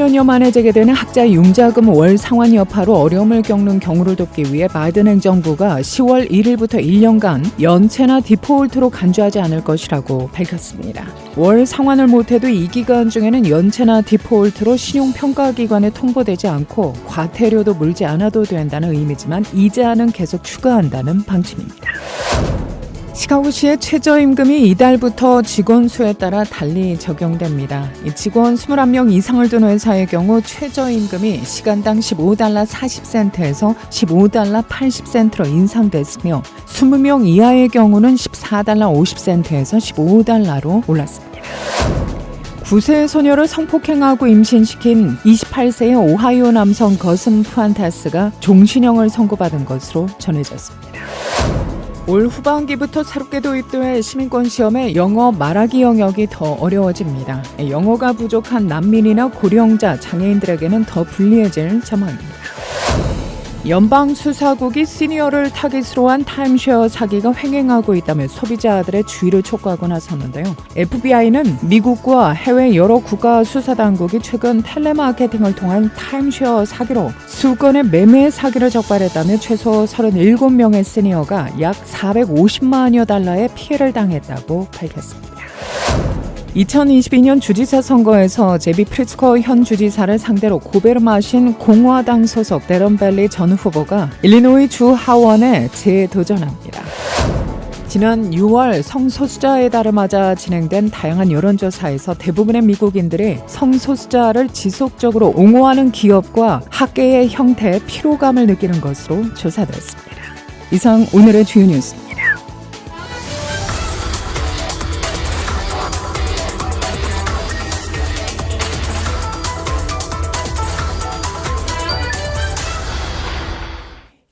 3년여 만에 재개되는 학자 융자금 월 상환 여파로 어려움을 겪는 경우를 돕기 위해 바이든 행정부가 10월 1일부터 1년간 연체나 디폴트로 간주하지 않을 것이라고 밝혔습니다. 월 상환을 못해도 이 기간 중에는 연체나 디폴트로 신용평가기관에 통보되지 않고 과태료도 물지 않아도 된다는 의미지만 이자는 계속 추가한다는 방침입니다. 시카고시의 최저임금이 이달부터 직원 수에 따라 달리 적용됩니다. 직원 21명 이상을 둔 회사의 경우 최저임금이 시간당 $15 40센트에서 $15 80센트로 인상됐으며 20명 이하의 경우는 $14 50센트에서 $15로 올랐습니다. 9세 소녀를 성폭행하고 임신시킨 28세의 오하이오 남성 거슴 푸안타스가 종신형을 선고받은 것으로 전해졌습니다. 올 후반기부터 새롭게 도입될 시민권 시험의 영어 말하기 영역이 더 어려워집니다. 영어가 부족한 난민이나 고령자, 장애인들에게는 더 불리해질 전망입니다. 연방수사국이 시니어를 타깃으로 한 타임쉐어 사기가 횡행하고 있다며 소비자들의 주의를 촉구하고 나섰는데요. FBI는 미국과 해외 여러 국가 수사당국이 최근 텔레마케팅을 통한 타임쉐어 사기로 수건의 매매 사기를 적발했다며 최소 37명의 시니어가 약 450만여 달러의 피해를 당했다고 밝혔습니다. 2022년 주지사 선거에서 제비 프리츠커 현 주지사를 상대로 고배를 마신 공화당 소속 데런벨리 전 후보가 일리노이 주 하원에 재도전합니다. 지난 6월 성소수자의 달을 맞아 진행된 다양한 여론조사에서 대부분의 미국인들이 성소수자를 지속적으로 옹호하는 기업과 학계의 형태에 피로감을 느끼는 것으로 조사됐습니다. 이상 오늘의 주요 뉴스입니다.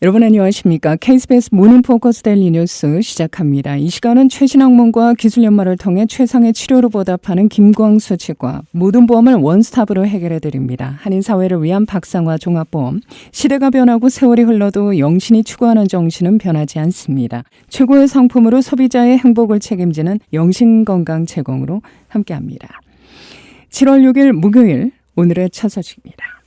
여러분 안녕하십니까? KBS 모닝포커스 데일리 뉴스 시작합니다. 이 시간은 최신 학문과 기술 연마를 통해 최상의 치료로 보답하는 김광수 치과 모든 보험을 원스톱으로 해결해드립니다. 한인사회를 위한 박상화 종합보험. 시대가 변하고 세월이 흘러도 영신이 추구하는 정신은 변하지 않습니다. 최고의 상품으로 소비자의 행복을 책임지는 영신건강 제공으로 함께합니다. 7월 6일 목요일 오늘의 첫 소식입니다.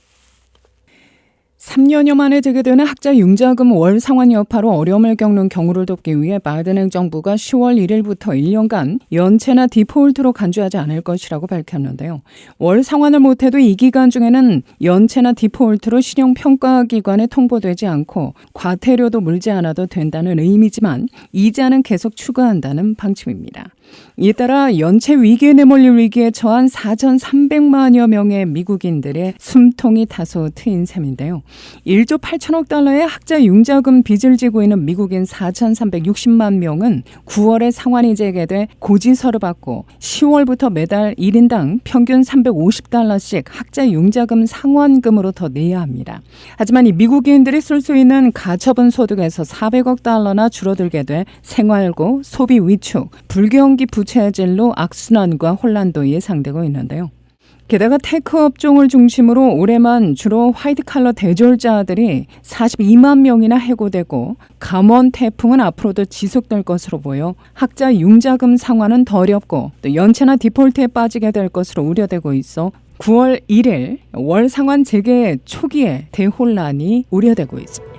3년여 만에 재개되는 학자 융자금 월 상환 여파로 어려움을 겪는 경우를 돕기 위해 바이든 행정부가 10월 1일부터 1년간 연체나 디폴트로 간주하지 않을 것이라고 밝혔는데요. 월 상환을 못해도 이 기간 중에는 연체나 디폴트로 신용평가기관에 통보되지 않고 과태료도 물지 않아도 된다는 의미지만 이자는 계속 추가한다는 방침입니다. 이에 따라 연체 위기에 내몰릴 위기에 처한 4,300만여 명의 미국인들의 숨통이 다소 트인 셈인데요. 1조 8천억 달러의 학자 융자금 빚을 지고 있는 미국인 4,360만 명은 9월에 상환이 재개돼 고지서를 받고 10월부터 매달 1인당 평균 $350씩 학자 융자금 상환금으로 더 내야 합니다. 하지만 이 미국인들이 쓸 수 있는 가처분 소득에서 400억 달러나 줄어들게 돼 생활고, 소비 위축, 불경기 부채질로 악순환과 혼란도 예상되고 있는데요. 게다가 테크 업종을 중심으로 올해만 주로 화이트 칼러 대졸자들이 42만 명이나 해고되고 감원 태풍은 앞으로도 지속될 것으로 보여 학자 융자금 상환은 더 어렵고 또 연체나 디폴트에 빠지게 될 것으로 우려되고 있어 9월 1일 월 상환 재개 초기에 대혼란이 우려되고 있습니다.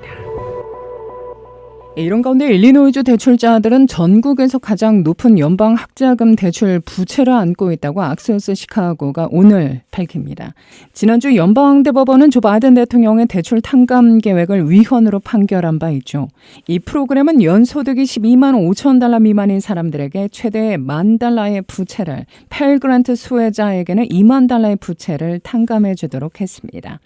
이런 가운데 일리노이주 대출자들은 전국에서 가장 높은 연방 학자금 대출 부채를 안고 있다고 악시오스 시카고가 오늘 밝힙니다. 지난주 연방대법원은 조 바이든 대통령의 대출 탕감 계획을 위헌으로 판결한 바 있죠. 이 프로그램은 연소득이 12만 5천 달러 미만인 사람들에게 최대 $10,000의 부채를, 펠 그랜트 수혜자에게는 $2만 달러의 부채를 탕감해 주도록 했습니다.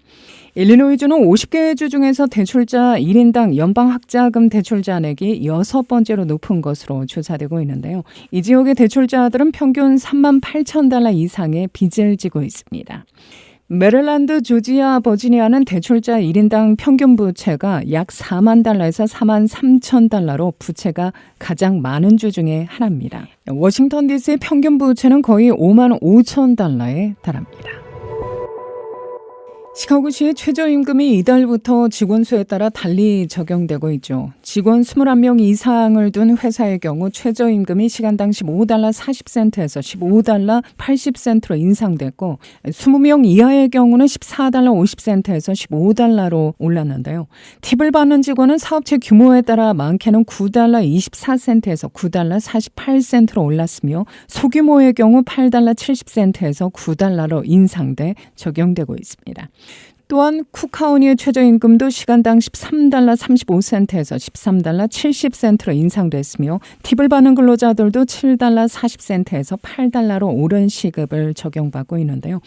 일리노이주는 50개 주 중에서 대출자 1인당 연방학자금 대출 잔액이 6번째로 높은 것으로 조사되고 있는데요. 이 지역의 대출자들은 평균 3만 8천 달러 이상의 빚을 지고 있습니다. 메릴랜드, 조지아, 버지니아는 대출자 1인당 평균 부채가 약 4만 달러에서 4만 3천 달러로 부채가 가장 많은 주 중에 하나입니다. 워싱턴 DC의 평균 부채는 거의 5만 5천 달러에 달합니다. 시카고시의 최저임금이 이달부터 직원 수에 따라 달리 적용되고 있죠. 직원 21명 이상을 둔 회사의 경우 최저임금이 시간당 15달러 40센트에서 15달러 80센트로 인상됐고 20명 이하의 경우는 14달러 50센트에서 15달러로 올랐는데요. 팁을 받는 직원은 사업체 규모에 따라 많게는 9달러 24센트에서 9달러 48센트로 올랐으며 소규모의 경우 8달러 70센트에서 9달러로 인상돼 적용되고 있습니다. 또한 쿡카운티의 최저임금도 시간당 13달러 35센트에서 13달러 70센트로 인상됐으며 팁을 받는 근로자들도 7달러 40센트에서 8달러로 오른 시급을 적용받고 있는데요.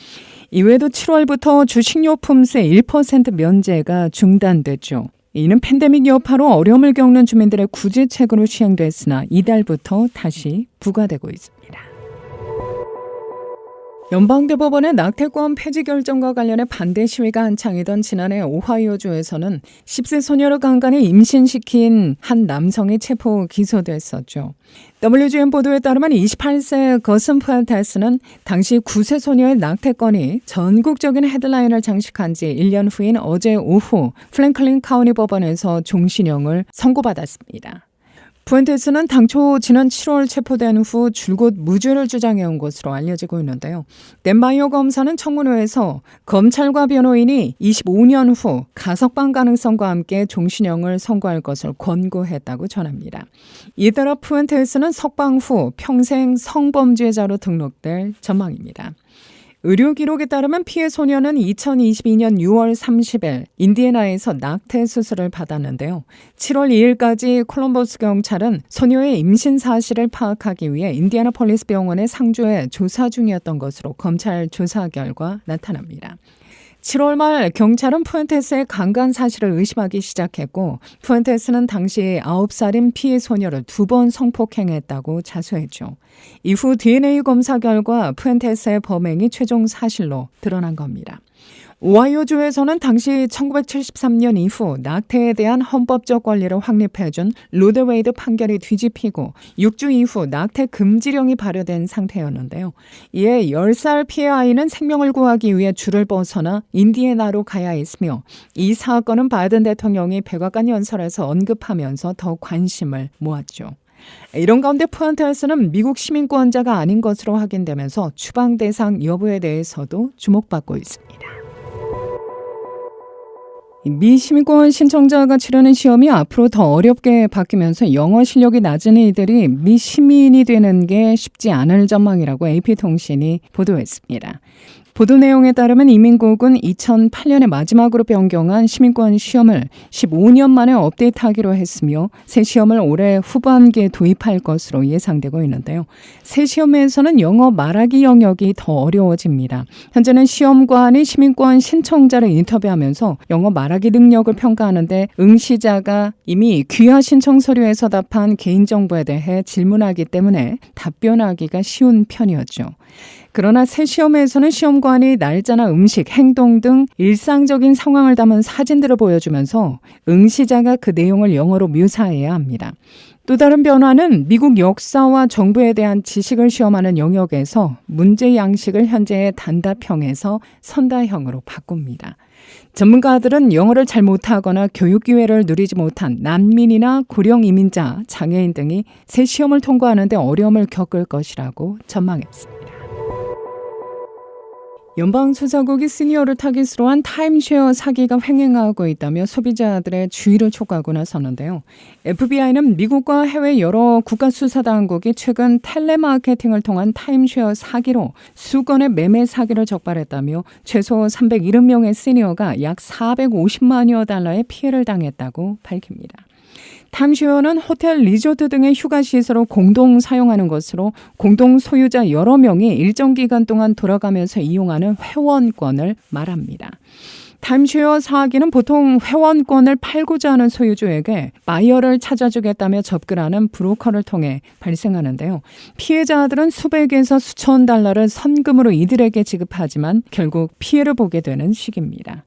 이외에도 7월부터 주식료품세 1% 면제가 중단됐죠. 이는 팬데믹 여파로 어려움을 겪는 주민들의 구제책으로 시행됐으나 이달부터 다시 부과되고 있습니다. 연방대법원의 낙태권 폐지 결정과 관련해 반대 시위가 한창이던 지난해 오하이오주에서는 10세 소녀를 강간해 임신시킨 한 남성이 체포 기소됐었죠. WGN 보도에 따르면 28세 거슨 푸엔테스는 당시 9세 소녀의 낙태권이 전국적인 헤드라인을 장식한 지 1년 후인 어제 오후 플랭클린 카운티 법원에서 종신형을 선고받았습니다. 푸엔테스는 당초 지난 7월 체포된 후 줄곧 무죄를 주장해온 것으로 알려지고 있는데요. 댄바이오 검사는 청문회에서 검찰과 변호인이 25년 후 가석방 가능성과 함께 종신형을 선고할 것을 권고했다고 전합니다. 이에 따라 푸엔테스는 석방 후 평생 성범죄자로 등록될 전망입니다. 의료 기록에 따르면 피해 소녀는 2022년 6월 30일 인디애나에서 낙태 수술을 받았는데요. 7월 2일까지 콜럼버스 경찰은 소녀의 임신 사실을 파악하기 위해 인디애나폴리스 병원에 상주해 조사 중이었던 것으로 검찰 조사 결과 나타납니다. 7월 말 경찰은 푸엔테스의 강간 사실을 의심하기 시작했고 푸엔테스는 당시 9살인 피해 소녀를 2번 성폭행했다고 자수했죠. 이후 DNA 검사 결과 푸엔테스의 범행이 최종 사실로 드러난 겁니다. 오하이오주에서는 당시 1973년 이후 낙태에 대한 헌법적 권리를 확립해준 로데웨이드 판결이 뒤집히고 6주 이후 낙태 금지령이 발효된 상태였는데요. 이에 10살 피해 아이는 생명을 구하기 위해 줄을 벗어나 인디애나로 가야 했으며 이 사건은 바이든 대통령이 백악관 연설에서 언급하면서 더 관심을 모았죠. 이런 가운데 푸엔테스는 미국 시민권자가 아닌 것으로 확인되면서 추방 대상 여부에 대해서도 주목받고 있습니다. 미 시민권 신청자가 치르는 시험이 앞으로 더 어렵게 바뀌면서 영어 실력이 낮은 이들이 미 시민이 되는 게 쉽지 않을 전망이라고 AP통신이 보도했습니다. 보도 내용에 따르면 이민국은 2008년에 마지막으로 변경한 시민권 시험을 15년 만에 업데이트하기로 했으며 새 시험을 올해 후반기에 도입할 것으로 예상되고 있는데요. 새 시험에서는 영어 말하기 영역이 더 어려워집니다. 현재는 시험관이 시민권 신청자를 인터뷰하면서 영어 말하기 능력을 평가하는데 응시자가 이미 귀하 신청 서류에서 답한 개인정보에 대해 질문하기 때문에 답변하기가 쉬운 편이었죠. 그러나 새 시험에서는 시험관이 날짜나 음식, 행동 등 일상적인 상황을 담은 사진들을 보여주면서 응시자가 그 내용을 영어로 묘사해야 합니다. 또 다른 변화는 미국 역사와 정부에 대한 지식을 시험하는 영역에서 문제 양식을 현재의 단답형에서 선다형으로 바꿉니다. 전문가들은 영어를 잘 못하거나 교육 기회를 누리지 못한 난민이나 고령 이민자, 장애인 등이 새 시험을 통과하는 데 어려움을 겪을 것이라고 전망했습니다. 연방수사국이 시니어를 타깃으로 한 타임쉐어 사기가 횡행하고 있다며 소비자들의 주의를 촉구하고 나섰는데요. FBI는 미국과 해외 여러 국가수사당국이 최근 텔레마케팅을 통한 타임쉐어 사기로 수건의 매매 사기를 적발했다며 최소 370명의 시니어가 약 450만여 달러의 피해를 당했다고 밝힙니다. 타임쉐어는 호텔, 리조트 등의 휴가시설을 공동 사용하는 것으로 공동 소유자 여러 명이 일정 기간 동안 돌아가면서 이용하는 회원권을 말합니다. 타임쉐어 사기는 보통 회원권을 팔고자 하는 소유주에게 바이어를 찾아주겠다며 접근하는 브로커를 통해 발생하는데요. 피해자들은 수백에서 수천 달러를 선금으로 이들에게 지급하지만 결국 피해를 보게 되는 식입니다.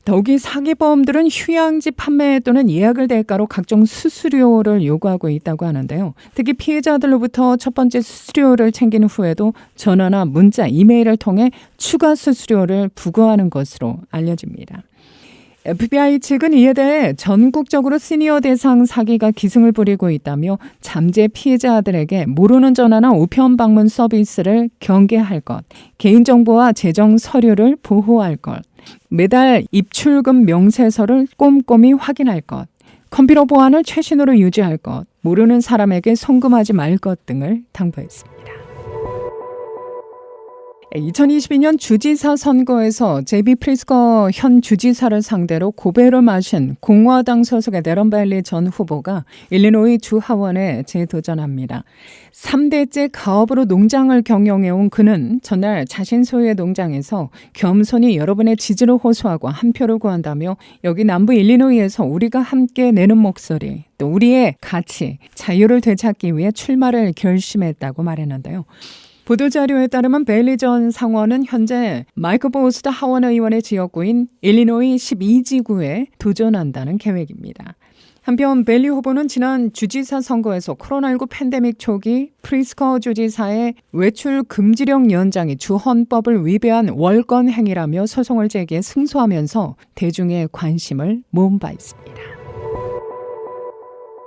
더욱이 사기범들은 휴양지 판매 또는 예약을 대가로 각종 수수료를 요구하고 있다고 하는데요. 특히 피해자들로부터 첫 번째 수수료를 챙긴 후에도 전화나 문자, 이메일을 통해 추가 수수료를 부과하는 것으로 알려집니다. FBI 측은 이에 대해 전국적으로 시니어 대상 사기가 기승을 부리고 있다며 잠재 피해자들에게 모르는 전화나 우편 방문 서비스를 경계할 것, 개인정보와 재정 서류를 보호할 것, 매달 입출금 명세서를 꼼꼼히 확인할 것, 컴퓨터 보안을 최신으로 유지할 것, 모르는 사람에게 송금하지 말 것 등을 당부했습니다. 2022년 주지사 선거에서 제비 프리스커 현 주지사를 상대로 고배를 마신 공화당 소속의 데런 벨리 전 후보가 일리노이 주 하원에 재도전합니다. 3대째 가업으로 농장을 경영해온 그는 전날 자신 소유의 농장에서 겸손히 여러분의 지지를 호소하고 한 표를 구한다며 여기 남부 일리노이에서 우리가 함께 내는 목소리, 또 우리의 가치, 자유를 되찾기 위해 출마를 결심했다고 말했는데요. 보도자료에 따르면 베일리 전 상원은 현재 마이크 보스트 하원 의원의 지역구인 일리노이 12지구에 도전한다는 계획입니다. 한편 베일리 후보는 지난 주지사 선거에서 코로나19 팬데믹 초기 프리스커 주지사의 외출 금지령 연장이 주 헌법을 위배한 월권 행위라며 소송을 제기해 승소하면서 대중의 관심을 모은 바 있습니다.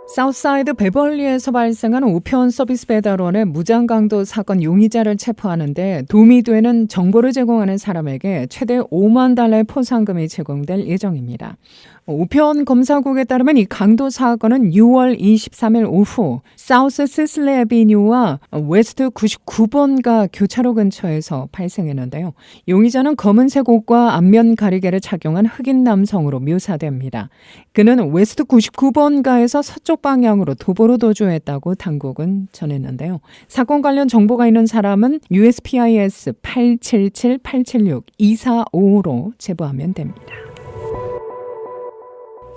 사우스사이드 베벌리에서 발생한 우편 서비스 배달원의 무장강도 사건 용의자를 체포하는데 도움이 되는 정보를 제공하는 사람에게 최대 $50,000의 포상금이 제공될 예정입니다. 우편 검사국에 따르면 이 강도 사건은 6월 23일 오후 사우스 시슬리 애비뉴와 웨스트 99번가 교차로 근처에서 발생했는데요. 용의자는 검은색 옷과 안면 가리개를 착용한 흑인 남성으로 묘사됩니다. 그는 웨스트 99번가에서 서쪽 방향으로 도보로 도주했다고 당국은 전했는데요. 사건 관련 정보가 있는 사람은 USPIS 877-876-2455로 제보하면 됩니다.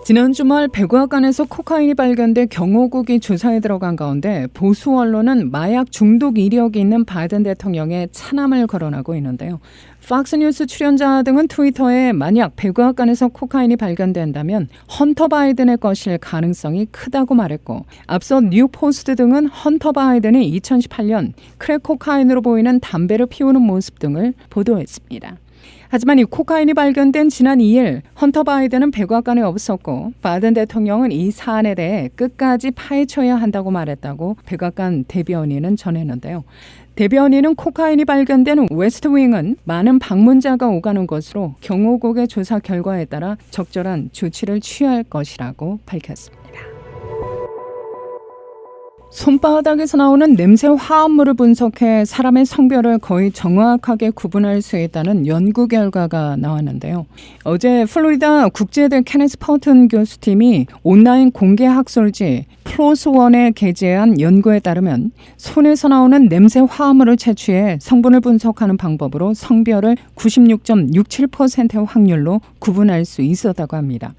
지난 주말 백악관에서 코카인이 발견돼 경호국이 조사에 들어간 가운데 보수 언론은 마약 중독 이력이 있는 바이든 대통령의 차남을 거론하고 있는데요. 팍스뉴스 출연자 등은 트위터에 만약 백악관에서 코카인이 발견된다면 헌터 바이든의 것일 가능성이 크다고 말했고 앞서 뉴포스트 등은 헌터 바이든이 2018년 크랙 코카인으로 보이는 담배를 피우는 모습 등을 보도했습니다. 하지만 이 코카인이 발견된 지난 2일 헌터 바이든은 백악관에 없었고 바이든 대통령은 이 사안에 대해 끝까지 파헤쳐야 한다고 말했다고 백악관 대변인은 전했는데요. 대변인은 코카인이 발견된 웨스트윙은 많은 방문자가 오가는 것으로 경호국의 조사 결과에 따라 적절한 조치를 취할 것이라고 밝혔습니다. 손바닥에서 나오는 냄새 화합물을 분석해 사람의 성별을 거의 정확하게 구분할 수 있다는 연구 결과가 나왔는데요. 어제 플로리다 국제대 케네스 퍼튼 교수팀이 온라인 공개 학술지 플로스1에 게재한 연구에 따르면 손에서 나오는 냄새 화합물을 채취해 성분을 분석하는 방법으로 성별을 96.67%의 확률로 구분할 수 있었다고 합니다.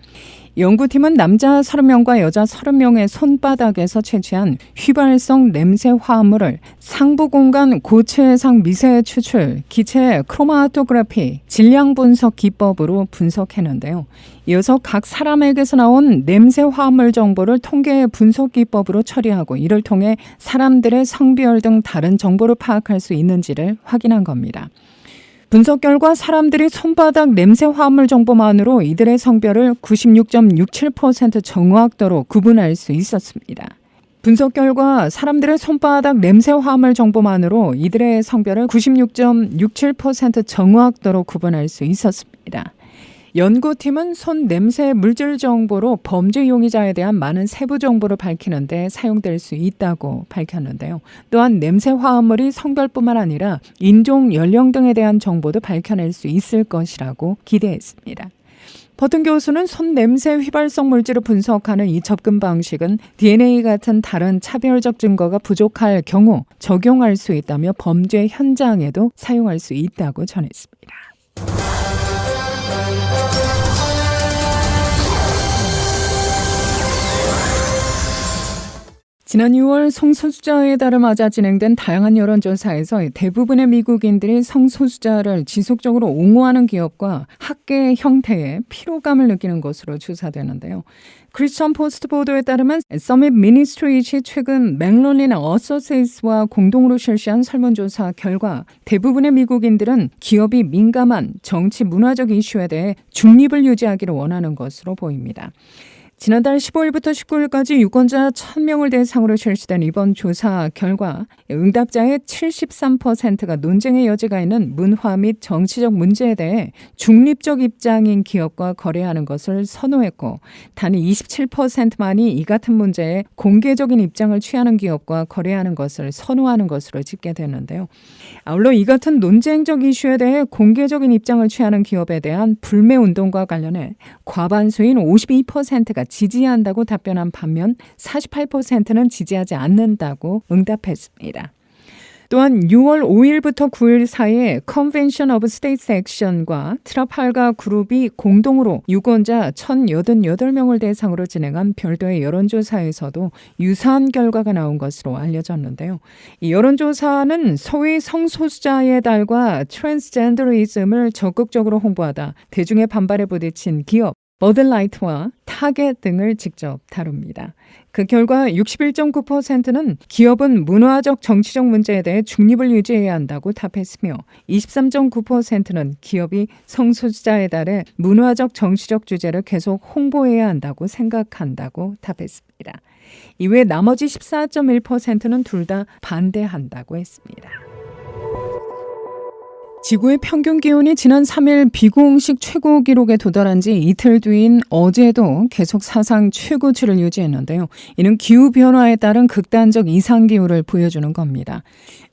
연구팀은 남자 30명과 여자 30명의 손바닥에서 채취한 휘발성 냄새 화합물을 상부 공간 고체상 미세 추출, 기체 크로마토그래피, 질량 분석 기법으로 분석했는데요. 이어서 각 사람에게서 나온 냄새 화합물 정보를 통계 분석 기법으로 처리하고 이를 통해 사람들의 성별 등 다른 정보를 파악할 수 있는지를 확인한 겁니다. 분석 결과 사람들이 손바닥 냄새 화합물 정보만으로 이들의 성별을 96.67% 정확도로 구분할 수 있었습니다. 분석 결과 사람들의 손바닥 냄새 화합물 정보만으로 이들의 성별을 96.67% 정확도로 구분할 수 있었습니다. 연구팀은 손 냄새 물질 정보로 범죄 용의자에 대한 많은 세부 정보를 밝히는 데 사용될 수 있다고 밝혔는데요. 또한 냄새 화합물이 성별뿐만 아니라 인종, 연령 등에 대한 정보도 밝혀낼 수 있을 것이라고 기대했습니다. 버튼 교수는 손 냄새 휘발성 물질을 분석하는 이 접근 방식은 DNA 같은 다른 차별적 증거가 부족할 경우 적용할 수 있다며 범죄 현장에도 사용할 수 있다고 전했습니다. 지난 6월 성소수자의 달을 맞아 진행된 다양한 여론조사에서 대부분의 미국인들이 성소수자를 지속적으로 옹호하는 기업과 학계 형태에 피로감을 느끼는 것으로 조사되는데요. 크리스천 포스트 보도에 따르면 서밋 미니스트리트이 최근 맥롤린 어소시에이츠와 공동으로 실시한 설문조사 결과 대부분의 미국인들은 기업이 민감한 정치 문화적 이슈에 대해 중립을 유지하기를 원하는 것으로 보입니다. 지난달 15일부터 19일까지 유권자 1,000명을 대상으로 실시된 이번 조사 결과 응답자의 73%가 논쟁의 여지가 있는 문화 및 정치적 문제에 대해 중립적 입장인 기업과 거래하는 것을 선호했고 단 27%만이 이 같은 문제에 공개적인 입장을 취하는 기업과 거래하는 것을 선호하는 것으로 집계됐는데요. 아울러 이 같은 논쟁적 이슈에 대해 공개적인 입장을 취하는 기업에 대한 불매 운동과 관련해 과반수인 52%가 지지한다고 답변한 반면 48%는 지지하지 않는다고 응답했습니다. 또한 6월 5일부터 9일 사이에 Convention of States Action과 트라팔가 그룹이 공동으로 유권자 1,088명을 대상으로 진행한 별도의 여론조사에서도 유사한 결과가 나온 것으로 알려졌는데요. 이 여론조사는 소위 성소수자의 달과 트랜스젠더리즘을 적극적으로 홍보하다 대중의 반발에 부딪힌 기업 버드라이트와 타겟 등을 직접 다룹니다. 그 결과 61.9%는 기업은 문화적 정치적 문제에 대해 중립을 유지해야 한다고 답했으며 23.9%는 기업이 성소수자의 달에 문화적 정치적 주제를 계속 홍보해야 한다고 생각한다고 답했습니다. 이외 나머지 14.1%는 둘 다 반대한다고 했습니다. 지구의 평균 기온이 지난 3일 비공식 최고 기록에 도달한 지 이틀 뒤인 어제도 계속 사상 최고치를 유지했는데요. 이는 기후변화에 따른 극단적 이상기후를 보여주는 겁니다.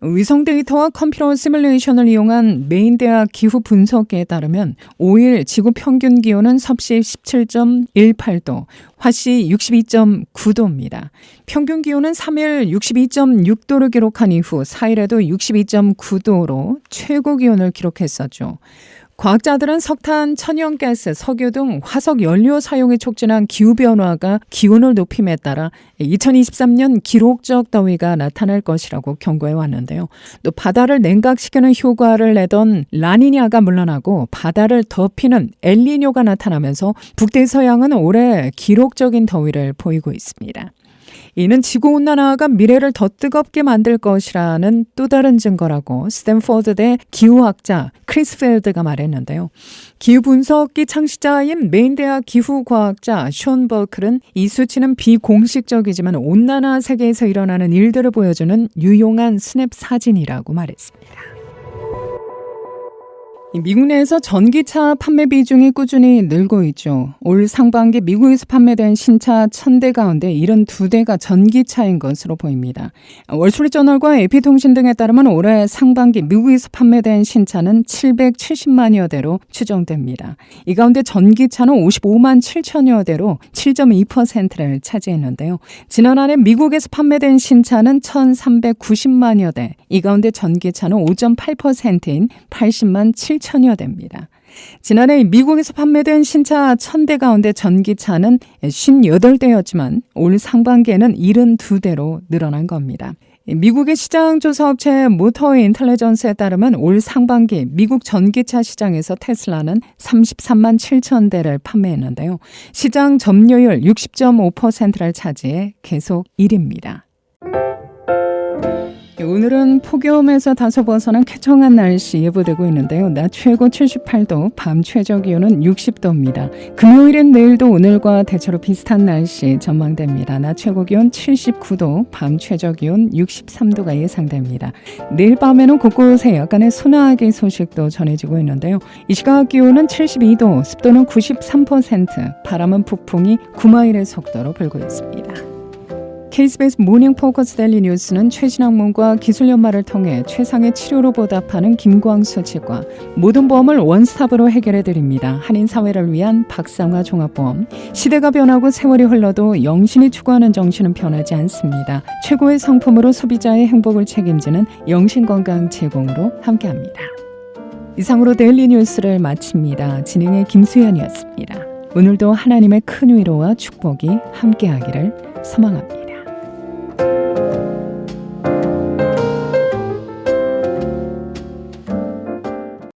위성 데이터와 컴퓨터 시뮬레이션을 이용한 메인 대학 기후 분석기에 따르면 5일 지구 평균 기온은 섭씨 17.18도, 화씨 62.9도입니다. 평균 기온은 3일 62.6도를 기록한 이후 4일에도 62.9도로 최고 기온을 기록했었죠. 과학자들은 석탄, 천연가스, 석유 등 화석 연료 사용이 촉진한 기후변화가 기온을 높임에 따라 2023년 기록적 더위가 나타날 것이라고 경고해 왔는데요. 또 바다를 냉각시키는 효과를 내던 라니냐가 물러나고 바다를 덮이는 엘니뇨가 나타나면서 북대서양은 올해 기록적인 더위를 보이고 있습니다. 이는 지구온난화가 미래를 더 뜨겁게 만들 것이라는 또 다른 증거라고 스탠포드대 기후학자 크리스 필드가 말했는데요. 기후분석기 창시자인 메인대학 기후과학자 숀 버클은 이 수치는 비공식적이지만 온난화 세계에서 일어나는 일들을 보여주는 유용한 스냅 사진이라고 말했습니다. 미국 내에서 전기차 판매 비중이 꾸준히 늘고 있죠. 올 상반기 미국에서 판매된 신차 1,000대 가운데 72대가 전기차인 것으로 보입니다. 월스트리트저널과 AP통신 등에 따르면 올해 상반기 미국에서 판매된 신차는 770만여 대로 추정됩니다. 이 가운데 전기차는 55만 7천여 대로 7.2%를 차지했는데요. 지난 한 해 미국에서 판매된 신차는 1,390만여 대, 이 가운데 전기차는 5.8%인 80만 7천여 대입니다. 지난해 미국에서 판매된 신차 1,000대 가운데 전기차는 58대였지만 올 상반기에는 72대로 늘어난 겁니다. 미국의 시장 조사업체 모터 인텔리전스에 따르면 올 상반기 미국 전기차 시장에서 테슬라는 33만 7천 대를 판매했는데요. 시장 점유율 60.5%를 차지해 계속 1위입니다. 오늘은 폭염에서 다소 벗어난 쾌청한 날씨 예보되고 있는데요. 낮 최고 78도, 밤 최저 기온은 60도입니다. 금요일엔 내일도 오늘과 대체로 비슷한 날씨 전망됩니다. 낮 최고 기온 79도, 밤 최저 기온 63도가 예상됩니다. 내일 밤에는 곳곳에 약간의 소나기 소식도 전해지고 있는데요. 이 시각 기온은 72도, 습도는 93%, 바람은 북풍이 9마일의 속도로 불고 있습니다. KBS 모닝 포커스 데일리 뉴스는 최신 학문과 기술 연마를 통해 최상의 치료로 보답하는 김광수 측과 모든 보험을 원스톱으로 해결해드립니다. 한인 사회를 위한 박상화 종합보험. 시대가 변하고 세월이 흘러도 영신이 추구하는 정신은 변하지 않습니다. 최고의 상품으로 소비자의 행복을 책임지는 영신건강 제공으로 함께합니다. 이상으로 데일리 뉴스를 마칩니다. 진행의 김수연이었습니다. 오늘도 하나님의 큰 위로와 축복이 함께하기를 소망합니다.